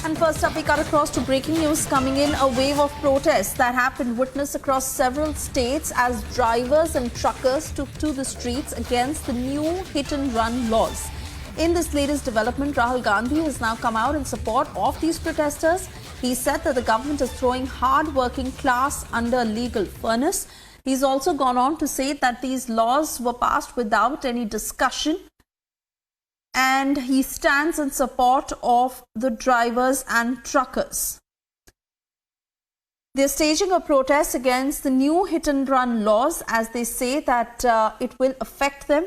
And first up, we cut across to breaking news coming in. A wave of protests that have been witnessed across several states as drivers and truckers took to the streets against the new hit-and-run laws. In this latest development, Rahul Gandhi has now come out in support of these protesters. He said that the government is throwing hard-working class under legal furnace. He's also gone on to say that these laws were passed without any discussion, and he stands in support of the drivers and truckers. They're staging a protest against the new hit-and-run laws, as they say that it will affect them,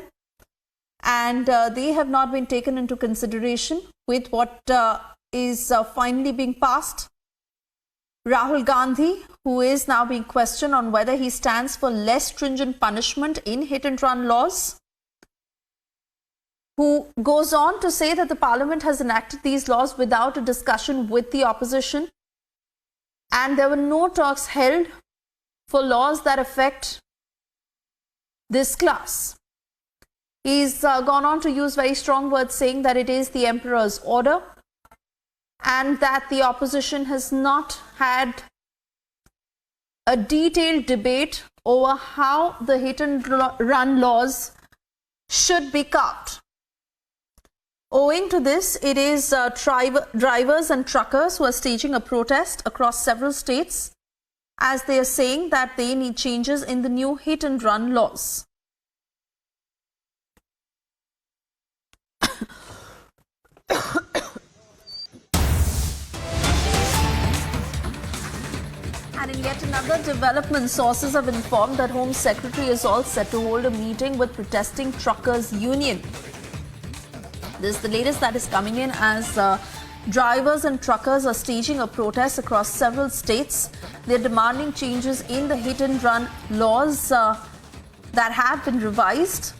and they have not been taken into consideration with what is finally being passed. Rahul Gandhi, who is now being questioned on whether he stands for less stringent punishment in hit-and-run laws, who goes on to say that the parliament has enacted these laws without a discussion with the opposition, and there were no talks held for laws that affect this class. He's gone on to use very strong words, saying that it is the emperor's order and that the opposition has not had a detailed debate over how the hit-and-run laws should be cut. Owing to this, it is drivers and truckers who are staging a protest across several states, as they are saying that they need changes in the new hit-and-run laws. And in yet another development, sources have informed that Home Secretary is all set to hold a meeting with protesting truckers' union. This is the latest that is coming in as drivers and truckers are staging a protest across several states. They're demanding changes in the hit-and-run laws that have been revised.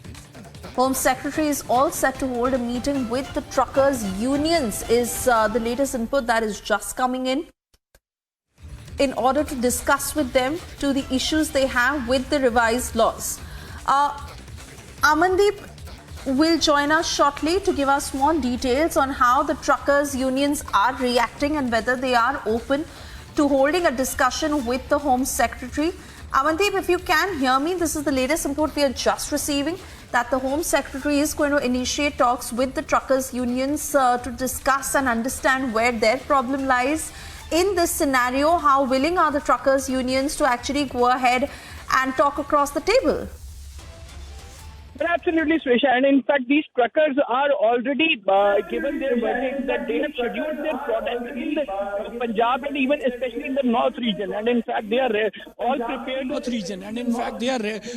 Home Secretary is all set to hold a meeting with the truckers' unions, is the latest input that is just coming in order to discuss with them to the issues they have with the revised laws. Amandeep will join us shortly to give us more details on how the truckers' unions are reacting and whether they are open to holding a discussion with the Home Secretary. Amandeep, if you can hear me, this is the latest input we are just receiving, that the Home Secretary is going to initiate talks with the truckers' unions to discuss and understand where their problem lies. In this scenario, how willing are the truckers' unions to actually go ahead and talk across the table? Well, absolutely, Swesha. And in fact, these truckers are already given their verdict that they have scheduled their protest in the Punjab and even especially in the North region. And in fact, they are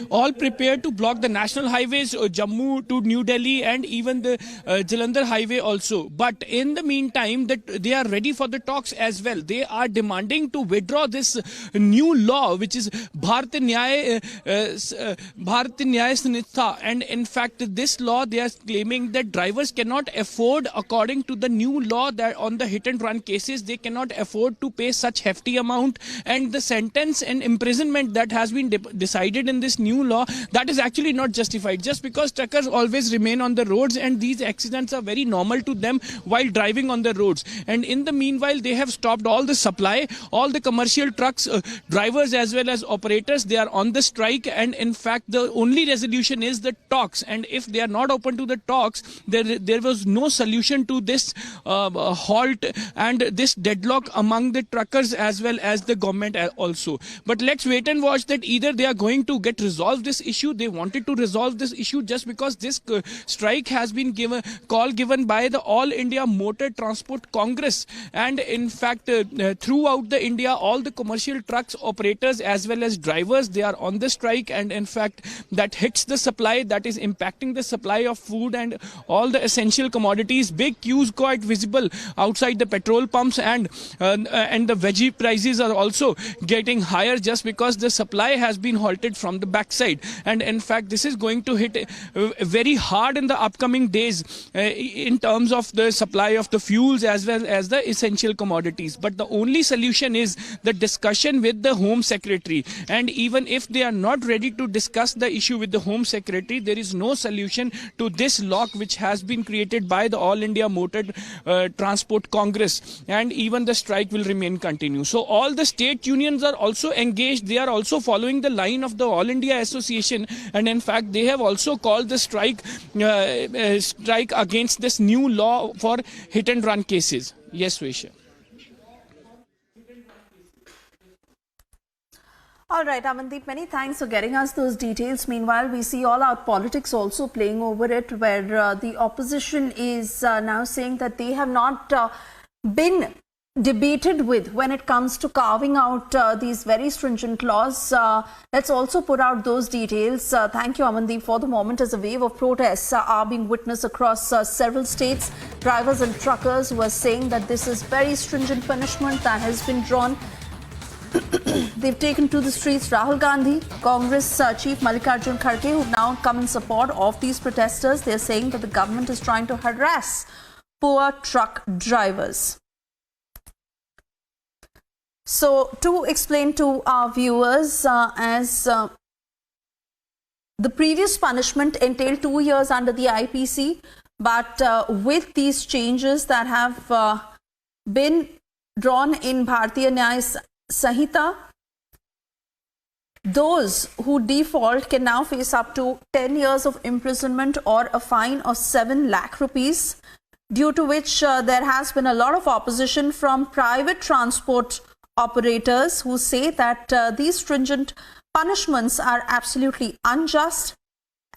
all prepared to block the national highways, Jammu to New Delhi, and even the Jalandhar highway also. But in the meantime, that they are ready for the talks as well. They are demanding to withdraw this new law, which is Bharat Nyaya Sanhita. And in fact, this law, they are claiming that drivers cannot afford, according to the new law, that on the hit-and-run cases, they cannot afford to pay such hefty amount. And the sentence and imprisonment that has been decided in this new law, that is actually not justified. Just because truckers always remain on the roads and these accidents are very normal to them while driving on the roads. And in the meanwhile, they have stopped all the supply, all the commercial trucks, drivers as well as operators, they are on the strike. And in fact, the only resolution is the talks, and if they are not open to the talks, there was no solution to this halt and this deadlock among the truckers as well as the government also. But let's wait and watch that either they are going to get resolved this issue. They wanted to resolve this issue just because this strike has been given by the All India Motor Transport Congress, and in fact throughout the India, all the commercial trucks operators as well as drivers, they are on the strike, and in fact that hits the supply, that is impacting the supply of food and all the essential commodities. Big queues quite visible outside the petrol pumps, and the veggie prices are also getting higher just because the supply has been halted from the backside. And in fact, this is going to hit very hard in the upcoming days in terms of the supply of the fuels as well as the essential commodities. But the only solution is the discussion with the Home Secretary. And even if they are not ready to discuss the issue with the Home Secretary, country. There is no solution to this lock which has been created by the All India Motor Transport Congress, and even the strike will remain continue. So all the state unions are also engaged. They are also following the line of the All India Association, and in fact they have also called the strike against this new law for hit and run cases. Yes, Vesha. All right, Amandeep, many thanks for getting us those details. Meanwhile, we see all our politics also playing over it, where the opposition is now saying that they have not been debated with when it comes to carving out these very stringent laws. Let's also put out those details. Thank you, Amandeep, for the moment. As a wave of protests are being witnessed across several states, drivers and truckers were saying that this is very stringent punishment that has been drawn. They've taken to the streets. Rahul Gandhi, Congress Chief Mallikarjun Kharge, who now come in support of these protesters. They're saying that the government is trying to harass poor truck drivers. So, to explain to our viewers, as the previous punishment entailed 2 years under the IPC, but with these changes that have been drawn in Bharatiya Nyaya Sanhita, those who default can now face up to 10 years of imprisonment or a fine of 7 lakh rupees, due to which there has been a lot of opposition from private transport operators who say that these stringent punishments are absolutely unjust,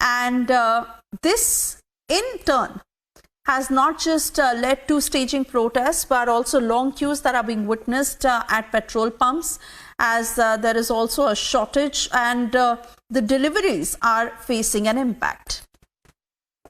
and this in turn has not just led to staging protests, but also long queues that are being witnessed at petrol pumps, as there is also a shortage, and the deliveries are facing an impact.